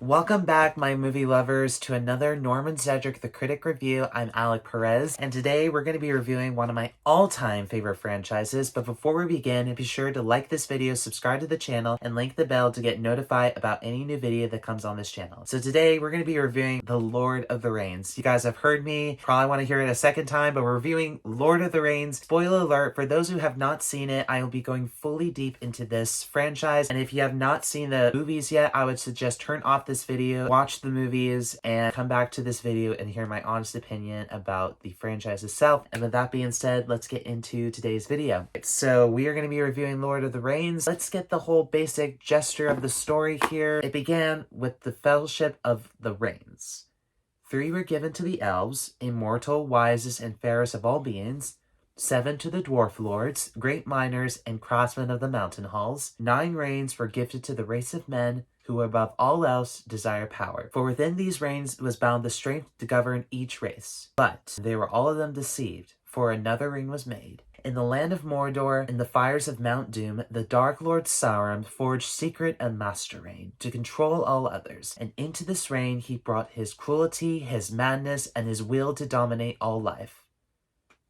Welcome back, my movie lovers, to another Norman Zedrick the Critic review. I'm Alec Perez, and today we're going to be reviewing one of my all-time favorite franchises. But before we begin, be sure to like this video, subscribe to the channel, and link the bell to get notified about any new video that comes on this channel. So today we're going to be reviewing The Lord of the Rings. You guys have heard me, probably want to hear it a second time, but we're reviewing Lord of the Rings. Spoiler alert, for those who have not seen it, I will be going fully deep into this franchise, and if you have not seen the movies yet, I would suggest turn off this video, watch the movies, and come back to this video and hear my honest opinion about the franchise itself. And with that being said, let's get into today's video. So we are going to be reviewing Lord of the Rings. Let's get the whole basic gesture of the story here. It began with the Fellowship of the Rings. 3 were given to the elves, immortal, wisest, and fairest of all beings. 7 to the dwarf lords, great miners, and craftsmen of the mountain halls. 9 reigns were gifted to the race of men, who above all else desire power. For within these reigns was bound the strength to govern each race. But they were all of them deceived, for another ring was made. In the land of Mordor, in the fires of Mount Doom, the Dark Lord Sauron forged secret and master reign to control all others. And into this reign he brought his cruelty, his madness, and his will to dominate all life.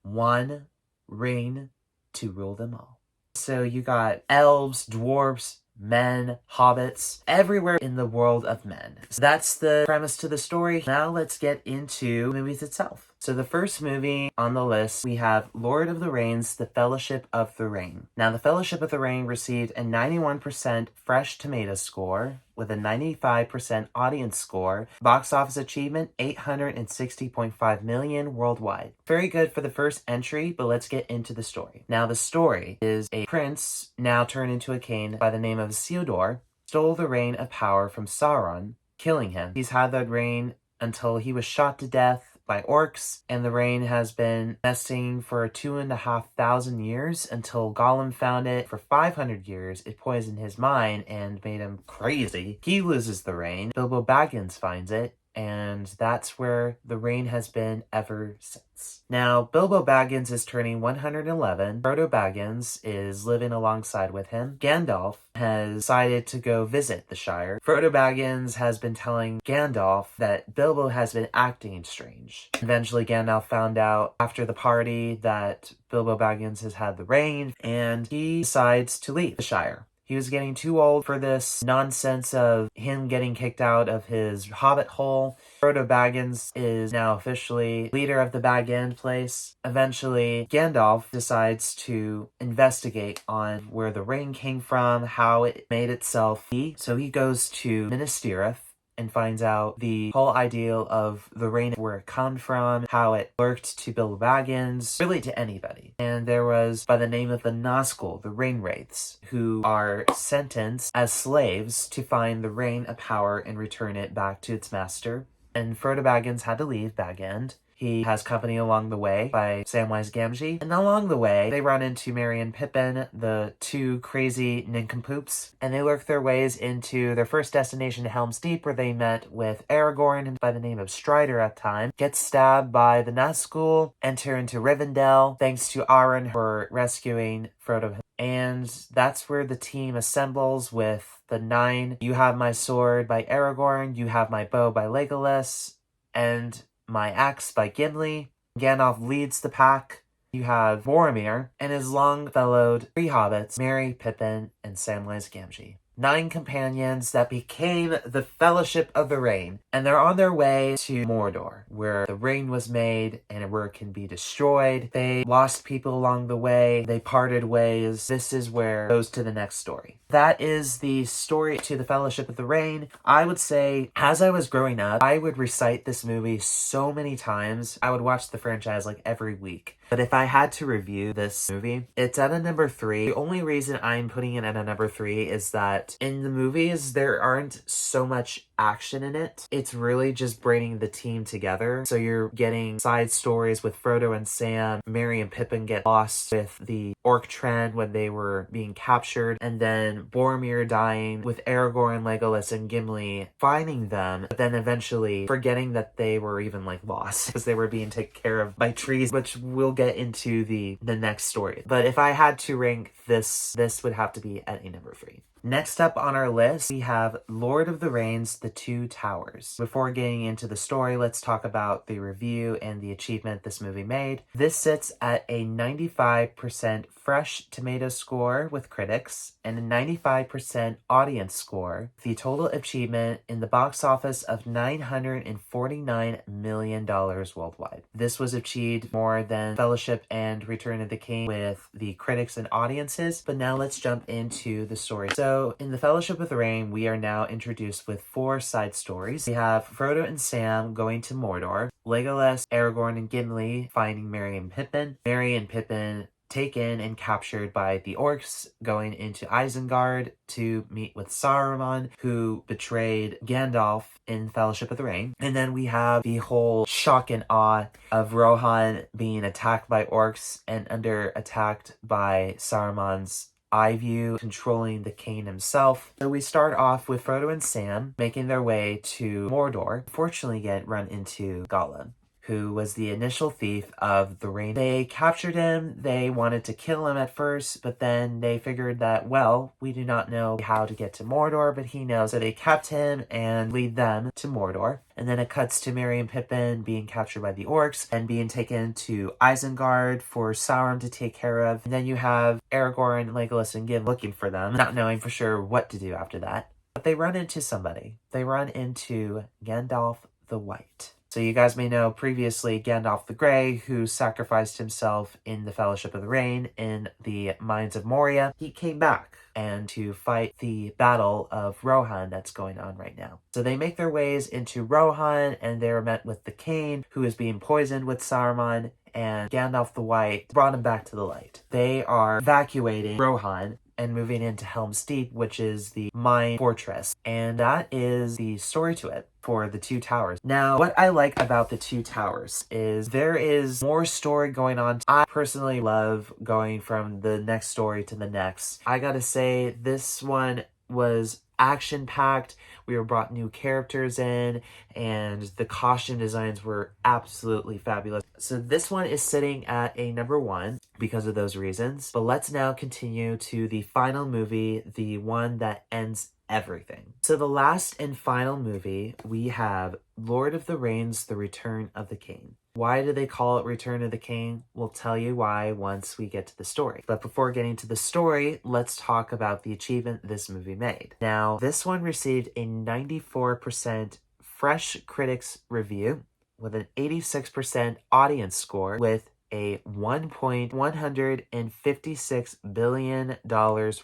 One ring to rule them all. So you got elves, dwarves, men, hobbits, everywhere in the world of men. So that's the premise to the story. Now let's get into the movies itself. So the first movie on the list, we have Lord of the Rings, The Fellowship of the Ring. Now, The Fellowship of the Ring received a 91% Fresh Tomato score with a 95% audience score. Box office achievement, $860.5 million worldwide. Very good for the first entry, but let's get into the story. Now, the story is a prince, now turned into a king, by the name of Isildur, stole the reign of power from Sauron, killing him. He's had that reign until he was shot to death by orcs, and the reign has been nesting for 2,500 years until Gollum found it. For 500 years, it poisoned his mind and made him crazy. He loses the reign. Bilbo Baggins finds it, and that's where the reign has been ever since. Now, Bilbo Baggins is turning 111. Frodo Baggins is living alongside with him. Gandalf has decided to go visit the Shire. Frodo Baggins has been telling Gandalf that Bilbo has been acting strange. Eventually, Gandalf found out after the party that Bilbo Baggins has had the reign, and he decides to leave the Shire. He was getting too old for this nonsense of him getting kicked out of his hobbit hole. Frodo Baggins is now officially leader of the Bag End place. Eventually, Gandalf decides to investigate on where the ring came from, how it made itself be. So he goes to Minas Tirith and finds out the whole ideal of the reign, where it come from, how it worked to Bilbo Baggins, really to anybody. And there was, by the name of the Nazgul, the Ring Wraiths, who are sentenced as slaves to find the Ring of Power and return it back to its master. And Frodo Baggins had to leave Bag End. He has company along the way by Samwise Gamgee. And along the way, they run into Merry and Pippin, the two crazy nincompoops. And they work their ways into their first destination, Helm's Deep, where they met with Aragorn, by the name of Strider at the time. Gets stabbed by the Nazgul, enter into Rivendell, thanks to Arwen for rescuing Frodo. And that's where the team assembles with the 9. You have my sword by Aragorn, you have my bow by Legolas, and my axe by Gimli. Gandalf leads the pack. You have Boromir and his long-fellowed 3 hobbits, Merry, Pippin, and Samwise Gamgee. 9 companions that became the Fellowship of the Ring. And they're on their way to Mordor, where the ring was made and where it can be destroyed. They lost people along the way. They parted ways. This is where it goes to the next story. That is the story to the Fellowship of the Ring. I would say, as I was growing up, I would recite this movie so many times. I would watch the franchise like every week. But if I had to review this movie, it's at a number 3. The only reason I'm putting it at a number 3 is that in the movies, there aren't so much action in it. It's really just bringing the team together. So you're getting side stories with Frodo and Sam. Merry and Pippin get lost with the orc trend when they were being captured. And then Boromir dying, with Aragorn, Legolas, and Gimli finding them. But then eventually forgetting that they were even like lost because they were being taken care of by trees, which we'll get into the next story. But if I had to rank this would have to be at a number 3. Next up on our list, we have Lord of the Rings, The Two Towers. Before getting into the story, let's talk about the review and the achievement this movie made. This sits at a 95% fresh tomato score with critics and a 95% audience score. The total achievement in the box office of $949 million worldwide. This was achieved more than Fellowship and Return of the King with the critics and audiences. But now let's jump into the story. So in the Fellowship of the Ring, we are now introduced with 4 side stories. We have Frodo and Sam going to Mordor, Legolas, Aragorn, and Gimli finding Merry and Pippin, Merry and Pippin taken and captured by the orcs, going into Isengard to meet with Saruman, who betrayed Gandalf in Fellowship of the Ring. And then we have the whole shock and awe of Rohan being attacked by orcs and under attacked by Saruman's eye view, controlling the cane himself. So we start off with Frodo and Sam making their way to Mordor. Fortunately get run into Gollum, who was the initial thief of the ring. They captured him. They wanted to kill him at first, but then they figured that, well, we do not know how to get to Mordor, but he knows. So they kept him and lead them to Mordor. And then it cuts to Merry and Pippin being captured by the orcs and being taken to Isengard for Sauron to take care of. And then you have Aragorn, Legolas, and Gimli looking for them, not knowing for sure what to do after that. But they run into somebody. They run into Gandalf the White. So you guys may know previously Gandalf the Grey, who sacrificed himself in the Fellowship of the Ring in the Mines of Moria. He came back and to fight the Battle of Rohan that's going on right now. So they make their ways into Rohan and they're met with the Cane, who is being poisoned with Saruman, and Gandalf the White brought him back to the light. They are evacuating Rohan and moving into Helm's Deep, which is the mine fortress. And that is the story to it for the Two Towers. Now, what I like about the Two Towers is there is more story going on. I personally love going from the next story to the next. I gotta say, this one was action-packed. We were brought new characters in, and the costume designs were absolutely fabulous. So this one is sitting at a number 1 because of those reasons. But let's now continue to the final movie, the one that ends everything. So the last and final movie, we have Lord of the Rings, The Return of the King. Why do they call it Return of the King? We'll tell you why once we get to the story. But before getting to the story, let's talk about the achievement this movie made. Now, this one received a 94% fresh critics review with an 86% audience score with a $1.156 billion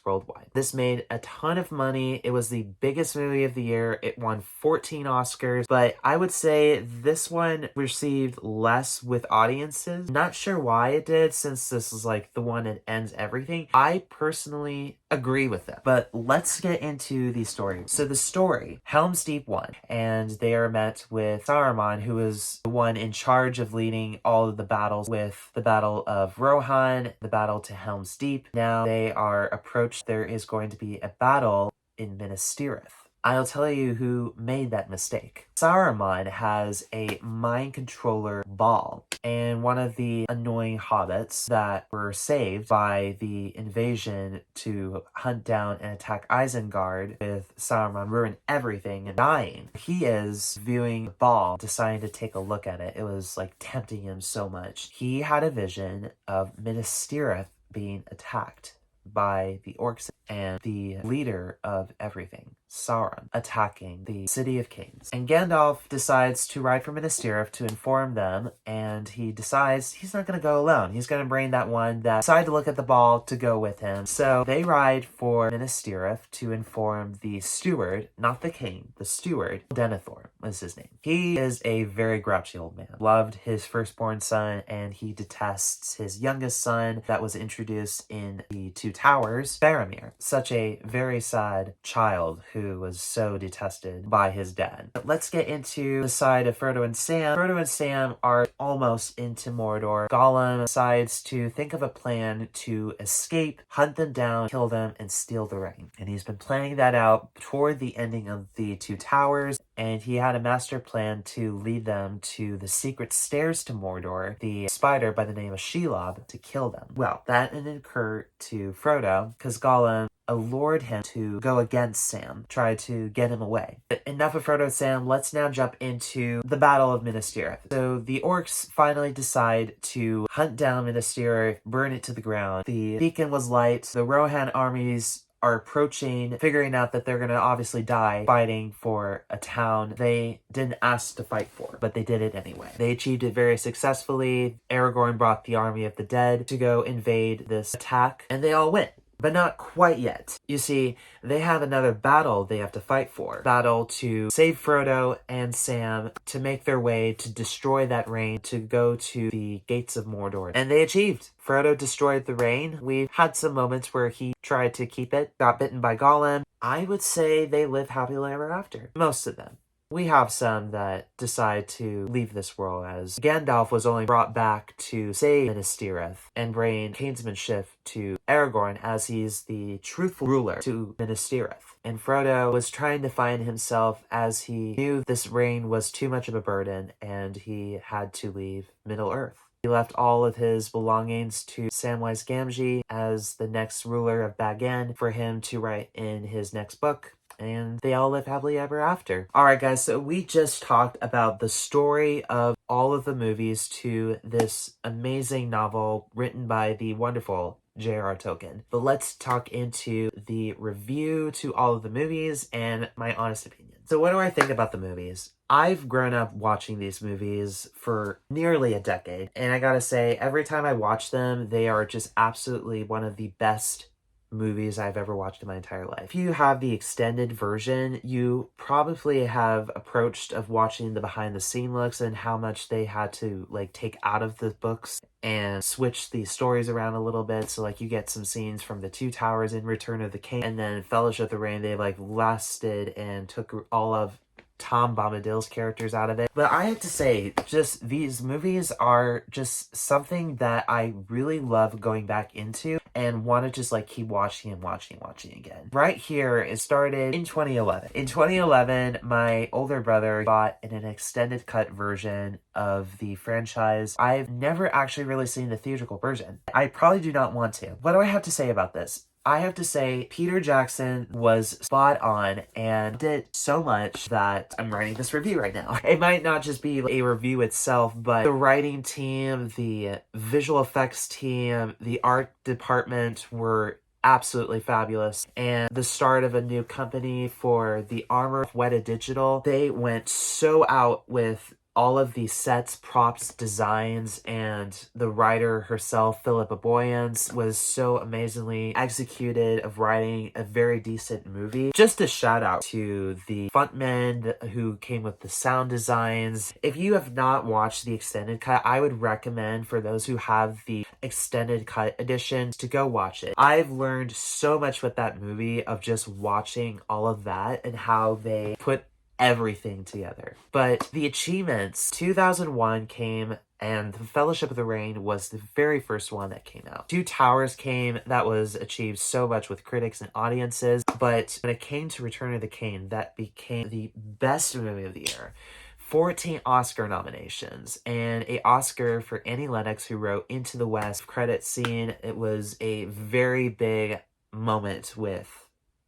worldwide. This made a ton of money. It was the biggest movie of the year. It won 14 Oscars, but I would say this one received less with audiences. Not sure why it did, since this is like the one that ends everything. I personally agree with that. But let's get into the story. So the story, Helm's Deep won, and they are met with Saruman, who is the one in charge of leading all of the battles, with the Battle of Rohan, the battle to Helm's Deep. Now they are approached. There is going to be a battle in Minas Tirith. I'll tell you who made that mistake. Saruman has a mind controller ball, and one of the annoying hobbits that were saved by the invasion to hunt down and attack Isengard with Saruman ruin everything and dying. He is viewing the ball, deciding to take a look at it. It was like tempting him so much. He had a vision of Minas Tirith being attacked by the orcs and the leader of everything, Sauron, attacking the City of Kings. And Gandalf decides to ride for Minas Tirith to inform them, and he decides he's not going to go alone. He's going to bring that one that decided to look at the ball to go with him. So they ride for Minas Tirith to inform the steward, not the king, the steward. Denethor was his name. He is a very grouchy old man. Loved his firstborn son, and he detests his youngest son that was introduced in the Two Towers, Faramir. Such a very sad child who was so detested by his dad. But let's get into the side of Frodo and Sam. Frodo and Sam are almost into Mordor. Gollum decides to think of a plan to escape, hunt them down, kill them, and steal the ring. And he's been planning that out toward the ending of the Two Towers, and he had a master plan to lead them to the secret stairs to Mordor, the spider by the name of Shelob, to kill them. Well, that didn't occur to Frodo, because Gollum, allured him to go against Sam, try to get him away. But enough of Frodo and Sam, let's now jump into the Battle of Minas Tirith. So the orcs finally decide to hunt down Minas Tirith, burn it to the ground. The beacon was light, the Rohan armies are approaching, figuring out that they're going to obviously die fighting for a town they didn't ask to fight for, but they did it anyway. They achieved it very successfully. Aragorn brought the army of the dead to go invade this attack, and they all went. But not quite yet. You see, they have another battle they have to fight for. Battle to save Frodo and Sam, to make their way to destroy that ring, to go to the gates of Mordor. And they achieved. Frodo destroyed the ring. We've had some moments where he tried to keep it, got bitten by Gollum. I would say they live happily ever after. Most of them. We have some that decide to leave this world, as Gandalf was only brought back to save Minas Tirith and bring kinsmanship to Aragorn, as he's the truthful ruler to Minas Tirith. And Frodo was trying to find himself, as he knew this reign was too much of a burden and he had to leave Middle-earth. He left all of his belongings to Samwise Gamgee as the next ruler of Bag End for him to write in his next book. And they all live happily ever after. Alright guys, so we just talked about the story of all of the movies to this amazing novel written by the wonderful J.R.R. Tolkien. But let's talk into the review to all of the movies and my honest opinion. So what do I think about the movies? I've grown up watching these movies for nearly a decade. And I gotta say, every time I watch them, they are just absolutely one of the best movies I've ever watched in my entire life. If you have the extended version, you probably have approached of watching the behind the scene looks and how much they had to like take out of the books and switch the stories around a little bit. So like you get some scenes from the Two Towers in Return of the King, and then Fellowship of the Ring, they like lasted and took all of Tom Bombadil's characters out of it. But I have to say, just these movies are just something that I really love going back into and want to just like keep watching and watching again. Right here, it started in 2011. In 2011, my older brother bought an extended cut version of the franchise. I've never actually really seen the theatrical version. I probably do not want to. What do I have to say about this? I have to say, Peter Jackson was spot on and did so much that I'm writing this review right now. It might not just be a review itself, but the writing team, the visual effects team, the art department were absolutely fabulous. And the start of a new company for the armor, Weta Digital, they went so out with all of the sets, props, designs, and the writer herself, Philippa Boyens, was so amazingly executed of writing a very decent movie. Just a shout out to the frontmen who came with the sound designs. If you have not watched the extended cut, I would recommend for those who have the extended cut edition to go watch it. I've learned so much with that movie of just watching all of that and how they put everything together. But the achievements, 2001 came, and the Fellowship of the Ring was the very first one that came out. Two Towers came, that was achieved so much with critics and audiences, but when it came to Return of the King, that became the best movie of the year. 14 Oscar nominations, and an Oscar for Annie Lennox, who wrote Into the West credit scene. It was a very big moment with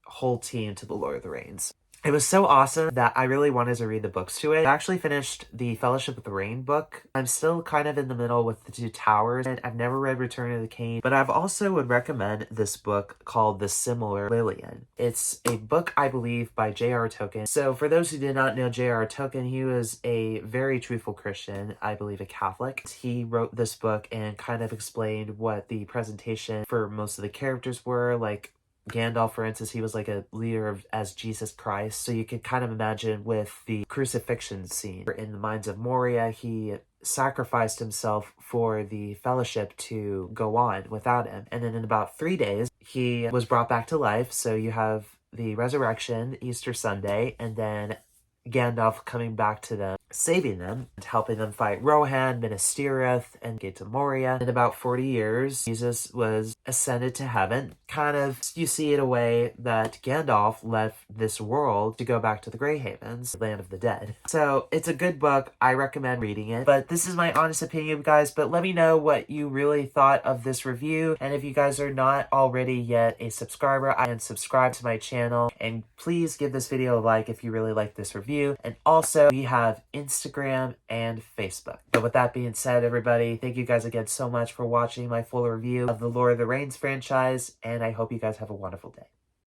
whole team to the Lord of the Rings. It was so awesome that I really wanted to read the books to it. I actually finished the Fellowship of the Ring book. I'm still kind of in the middle with the Two Towers, and I've never read Return of the King, but I've also would recommend this book called The Silmarillion. It's a book, I believe, by J.R.R. Tolkien. So for those who did not know J.R.R. Tolkien, he was a very truthful Christian, I believe a Catholic. He wrote this book and kind of explained what the presentation for most of the characters were, like Gandalf, for instance, he was like a leader as Jesus Christ. So you could kind of imagine with the crucifixion scene. In the Mines of Moria, he sacrificed himself for the Fellowship to go on without him. And then in about 3 days, he was brought back to life. So you have the resurrection, Easter Sunday, and then Gandalf coming back to them, saving them, and helping them fight Rohan, Minas Tirith, and get to Moria. In about 40 years, Jesus was ascended to heaven. Kind of, you see it a way that Gandalf left this world to go back to the Grey Havens, land of the dead. So it's a good book. I recommend reading it. But this is my honest opinion, guys. But let me know what you really thought of this review. And if you guys are not already yet a subscriber, I can subscribe to my channel. And please give this video a like if you really like this review. And also, we have Instagram and Facebook. But with that being said, everybody, thank you guys again so much for watching my full review of the Lord of the Rings franchise, and I hope you guys have a wonderful day.